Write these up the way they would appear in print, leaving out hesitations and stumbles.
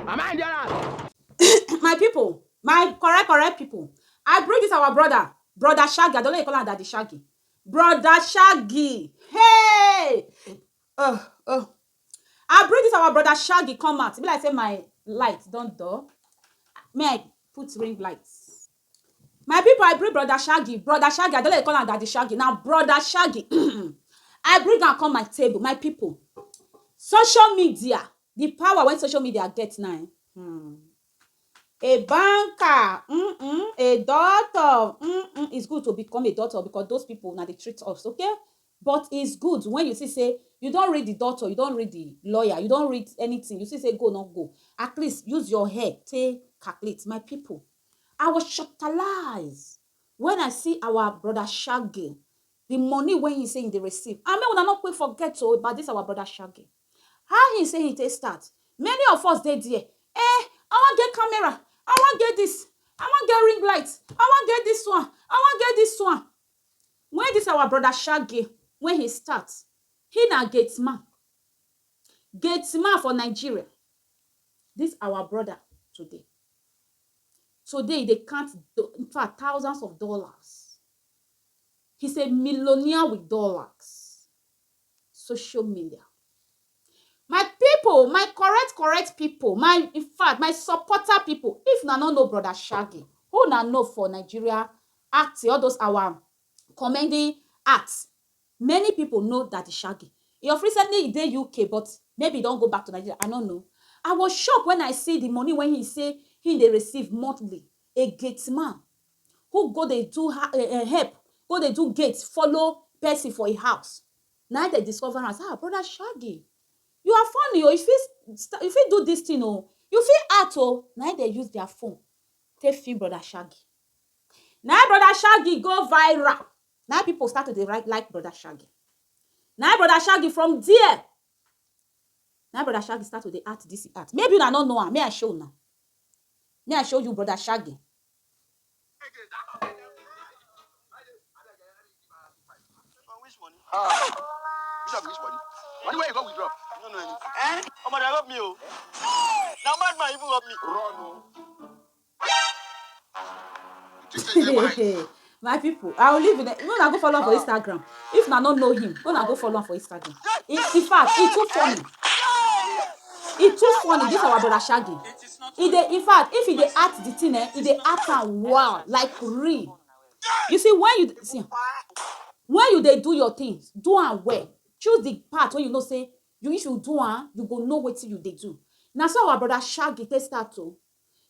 My people, my correct people, I bring this our brother Shaggi. I don't know if you call him Daddy Shaggi. Brother Shaggi. Hey! I bring this our brother Shaggi come out. Be like say my light don't do. May I put ring lights? My people, I bring brother Shaggi. Brother Shaggi. I don't know if you call him Daddy Shaggi. Now, brother Shaggi. I bring am come my table. My people, social media. The power when social media get now. A banker, a doctor, it's good to become a doctor because those people now they treat us, okay? But it's good when you see say you don't read the doctor, you don't read the lawyer, you don't read anything. You see say go not go. At least use your head, take calculate. My people, I was shocktalized when I see our brother Shaggi, the money when he say they receive. I mean, when I not quick forget so about this our brother Shaggi. How he say he take start? Many of us dey there. I want get camera. I want get this. I want get ring light. I want get this one. I want get this one. When this our brother Shaggi, when he starts, he na gate man. Gate man for Nigeria. This our brother today. Today they count in fact thousands of dollars. He's a millionaire with dollars. Social media. My people, my correct people, in fact, my supporter people, if na no know brother Shaggi, who na know for Nigeria acting, all those our comedy acts, many people know that the Shaggi. He of recently he dey UK, but maybe he don't go back to Nigeria. I don't know. I was shocked when I see the money when he say they receive monthly. A gate man who go they do help, go they do gates, follow person for a house. Now they discover us, brother Shaggi. You are funny, oh. If you do this thing, oh, you feel art, oh. Now they use their phone. Take film brother Shaggi. Now brother Shaggi go viral. Now people start to write like brother Shaggi. Now brother Shaggi from there. Now brother Shaggi start to the art this art. Maybe you don't know him. May I show now? May I show you brother Shaggi? Which money? Which money? Money where you go withdraw? No, no, anything. Oh, man, I love me, oh. Now, man, even love me. Run, oh. My people, I will leave it. When I go follow him for Instagram. If I don't know him, when I go follow him for Instagram. In fact, it's too funny. It's too funny. This our brother Shaggi. In fact, if he dey act the thing, he dey act am wow, like real. You see, when you dey do your things, do am well. Choose the part when you know say if you do am, you go know wetin you dey do. Na so our brother Shaggi take start o.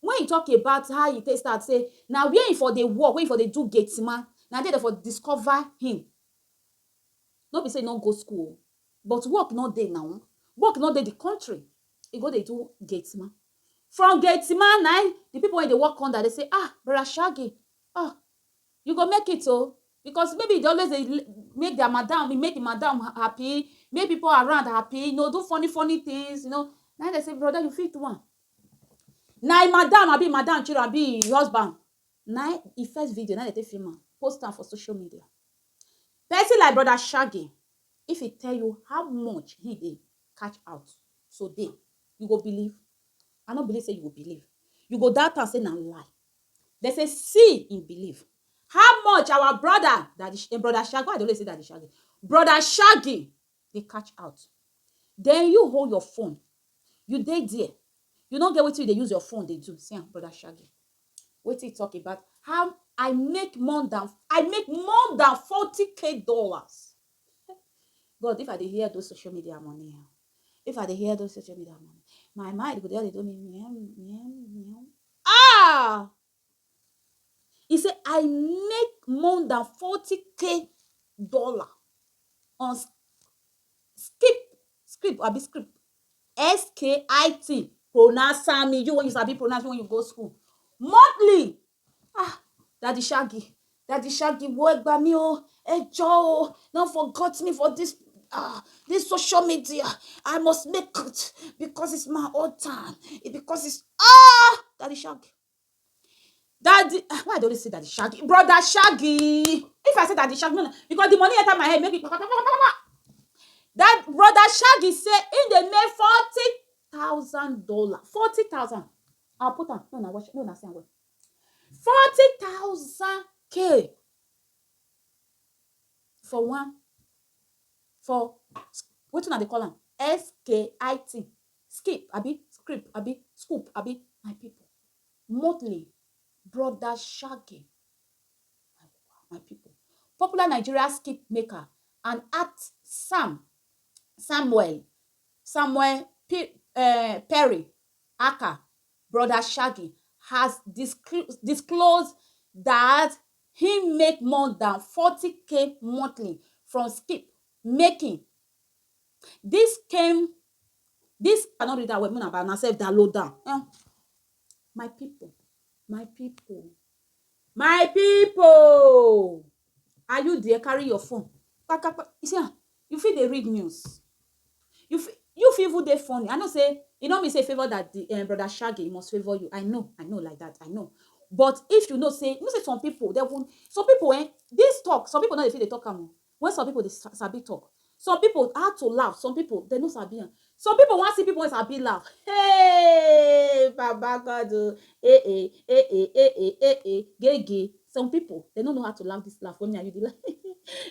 When he talk about how he take start, say na where he for dey work, where he for dey do gate man, na there they for discover him. No be say he no go school, but work no dey now. Work no dey the country. He go dey do gate man. From gate man, na the people when they work under, they say, brother Shaggi, you go make it, oh. Because maybe they always make their madam, make the madam happy, make people around happy, do funny things, Now they say, brother, you fit one. Now madam children, be husband. Now the first video, now they take film, post am for social media. Person like brother Shaggi, if he tell you how much he dey catch out, so they, you go believe. I don't believe say you go believe. You go doubt and say na lie. They say see in belief. How much our brother brother Shaggi, I don't say that Shaggi. Brother Shaggi, they catch out. Then you hold your phone. You dey there. You don't get what you they use your phone, they do. See, brother Shaggi. What he talk about? How I make more than 40K dollars. God, if I dey hear those social media money, if I dey hear those social media money, my mind go there, they do me meow. He said, I make more than 40K dollar on script, SKIT. Pronounce me. You when you sabi pronounce when you go school. Monthly. Daddy Shaggi, work by me, Joe. Don't forget me for this social media. I must make it because it's my old time. Because it's Daddy Shaggi. Why don't you say Daddy Shaggi? Brother Shaggi. If I say Daddy Shaggi, no, because the money enter my head, make it. That brother Shaggi say in they make $40,000. 40,000. I'll put on. No, no, watch. No, no, say well. 40,000 K for one, for wetin una dey call am? SKIT. Skip, abi script, abi scoop, abi my people. Monthly, Broda Shaggi. My people. Popular Nigeria skit maker and art Samuel Perry aka Broda Shaggi has disclosed that he make more than 40K monthly from skip making. This cannot read that well. Muna by myself download down. My people, my people, my people. Are you there? Carry your phone. You see, you feel they read news. You feel even they funny. I know say, you know me say favor that the Broda Shaggi must favor you. I know like that. I know. But if you know say some people, this talk, some people know they feel they talk am. When some people they sabi talk. Some people hard to laugh. Some people they no sabi. Some people want see people when sabi laugh. Hey, Baba God, gay. Some people they don't know how to laugh this laugh. When me and you dey laugh.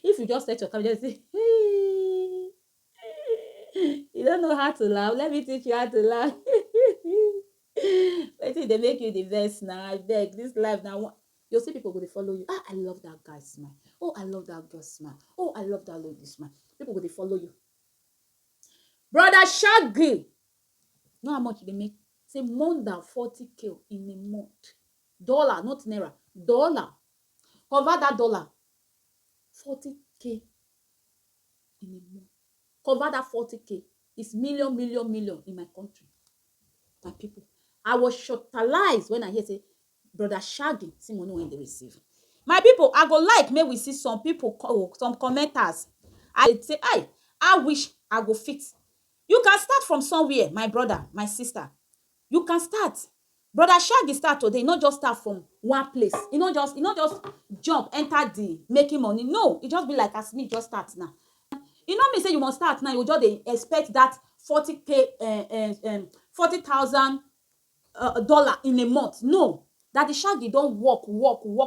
If you just set your camera, just say, hey. You don't know how to laugh. Let me teach you how to laugh. Wetin dey make you the best now? I beg this life now. You'll see people go to follow you. I love that guy smile. Oh, I love that girl smile. Oh, I love that lady smile. People go to follow you. Broda Shaggi. Know how much they make? Say more than 40K in a month. Dollar, not naira. Dollar. Convert that dollar. 40K in a month. Convert that 40K. It's million in my country. My people. I was shortalized when I hear say Broda Shaggi see money when they receive. My people, I go like may we see some people, some commenters. I say, I wish I go fit. You can start from somewhere, my brother, my sister. You can start. Broda Shaggi start today, not just start from one place. You not just jump, enter the making money. No, it just be like as me just start now. You know me say you must start now. You just expect that 40K, $40,000 in a month. No, that the Shaggi don't work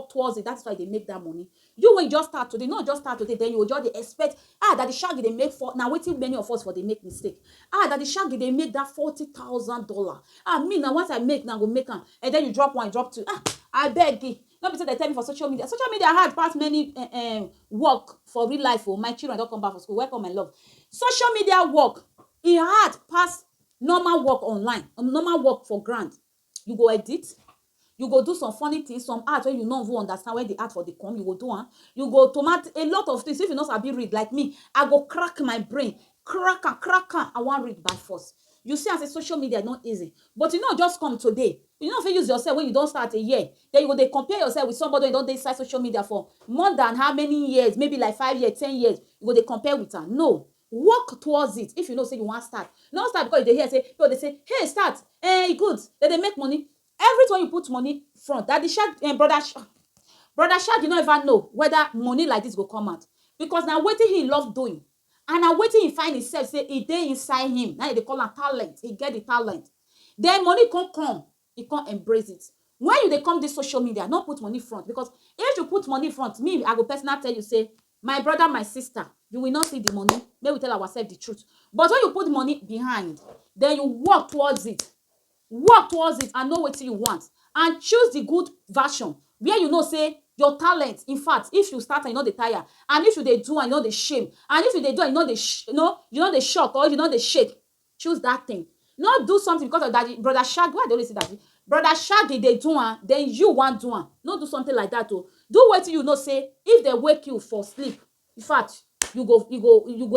towards it. That's why they make that money. You when you just start today, not just start today, then you will just expect that the Shaggi they make for now. Waiting many of us for they make mistake. That the Shaggi they make that $40,000. Me now once I make now go make them, and then you drop one, you drop two. I beg you. Not because they tell me for social media. Social media hard past many work for real life. Oh, my children don't come back from school. Welcome, my love. Social media work it hard past normal work online, normal work for grant. You go edit, you go do some funny things, some art when you no even understand where the art for the come, you go do one. You go automate a lot of things. If you not sabi read like me, I go crack my brain, crack. I want read by force. You see, as a social media not easy, but you know just come today. You know if you use yourself when you don't start a year, then you go they compare yourself with somebody who don't inside social media for more than how many years, maybe like 5 years, 10 years. You go they compare with her. No. Work towards it. If you know say you want start, not start because they hear say people they say, hey, start, good. Then they make money. Every time you put money front, that the Broda Shaggi don't even know whether money like this go come out because now waiting he love doing, and now waiting he find himself say it dey inside him. Now they call him talent. He get the talent. Then money can't come. He can't embrace it. When you they come this social media, not put money front because if you put money front, me I go personally tell you say. My brother, my sister, you will not see the money. May we tell ourselves the truth. But when you put money behind, then you work towards it. Work towards it and know what you want. And choose the good version. Where you know, say, your talent. In fact, if you start and you know the tire, and if you they do and you know the shame, and if you they do and you know the shock or you know the shake, choose that thing. Not do something because of that. Broda Shaggi, why they always say that? Broda Shaggi, they do one, then you want do one. Not do something like that. Oh. Do what you know, say, if they wake you for sleep, in fact, you go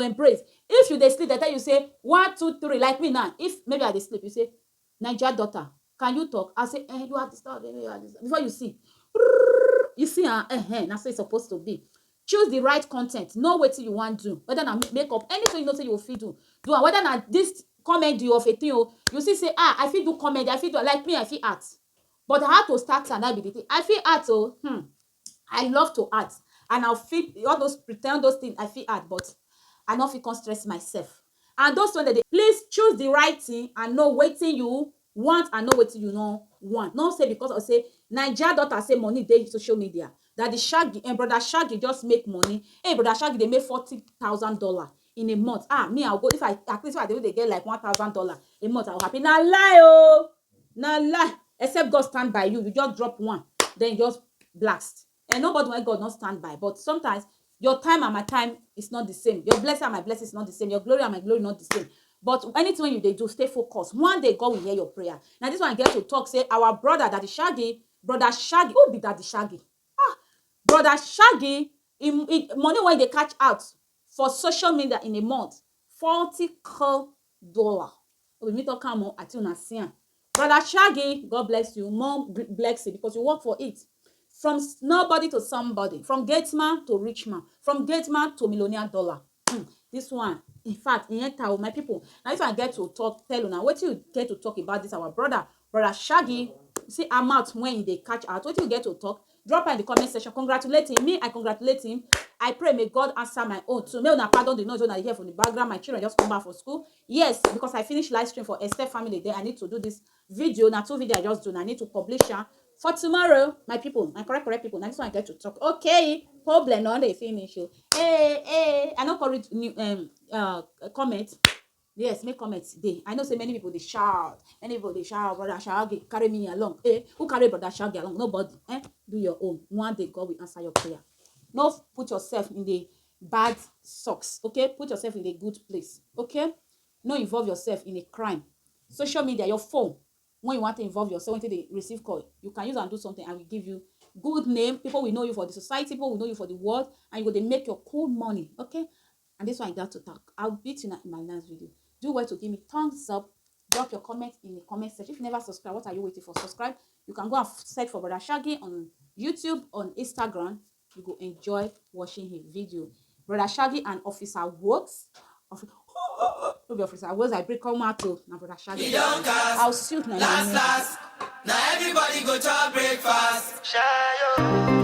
embrace. If you they sleep, they tell you say 1, 2, 3, like me now. If maybe I they sleep, you say, Naija Daughter, can you talk? I say, you are disturbed. Before you see, that's what it's supposed to be. Choose the right content. Know what you want to do. Whether not make up anything you know say you will feel do. And whether not this comedy of a thing, you see say, I feel do comedy, I feel do like me, I feel art. But I have to start and that be the thing. I feel art, I love to art. And I'll feel all those pretend those things, I feel art, but I don't feel stress myself. And those one that they please choose the right thing and know wetin you want and know wetin you no want. No say because of say Naija Daughter say money dey social media that the Shaggi and Broda Shaggi just make money. Hey, Broda Shaggi dey make $40,000 in a month. Me I'll go if I at least if I dey get like $1,000 a month, I'll happy. Na lie oh, na lie. Except God stand by you, you just drop one, then you just blast. And nobody when God not stand by. But sometimes your time and my time is not the same. Your blessing and my blessing is not the same. Your glory and my glory not the same. But anything when you they do, stay focused. One day God will hear your prayer. Now this one I get to talk, say our brother Daddy Shaggi, Broda Shaggi. Who be Daddy Shaggi? Broda Shaggi, money when they catch out for social media in a month, $40,000. We meet to come on at you see. Broda Shaggi, God bless you. More blessing because you work for it. From nobody to somebody, from gate man to rich man, from gate man to millionaire dollar. This one, in fact, in enter my people. Now, if I get to talk, tell you now, what you get to talk about this, our brother, Broda Shaggi, see, I'm out when they catch out. What you get to talk, drop in the comment section. Congratulate him. Me, I congratulate him. I pray may God answer my own too. May una pardon the noise when I hear from the background. My children just come back from school. Yes, because I finished live stream for Esther family day. I need to do this video. Now, 2 videos I just do. I need to publish for tomorrow. My people, my correct people. Now this one I get to talk. Okay, problem no they finish you. Hey, I don't call it new comment. Yes, make comments today. I know say many people they shout. Many people they shout, Broda Shaggi, carry me along. Who carry Broda Shaggi along? Nobody. Do your own. One day God will answer your prayer. No put yourself in the bad socks. Okay? Put yourself in a good place. Okay? No involve yourself in a crime. Social media, your phone. When you want to involve yourself when they receive call, you can use and do something and we give you good name. People will know you for the society. People will know you for the world. And you go, they make your cool money. Okay? And this one I got to talk. I'll beat you in my next video. Do well to give me thumbs up. Drop your comment in the comment section. If you never subscribe, what are you waiting for? Subscribe. You can go and search for Broda Shaggi on YouTube, on Instagram. You go enjoy watching his video. Broda Shaggi and Officer Works. Officer Works, I break come out to now Broda Shaggi. I'll suit now. Last. Now everybody go to breakfast. Share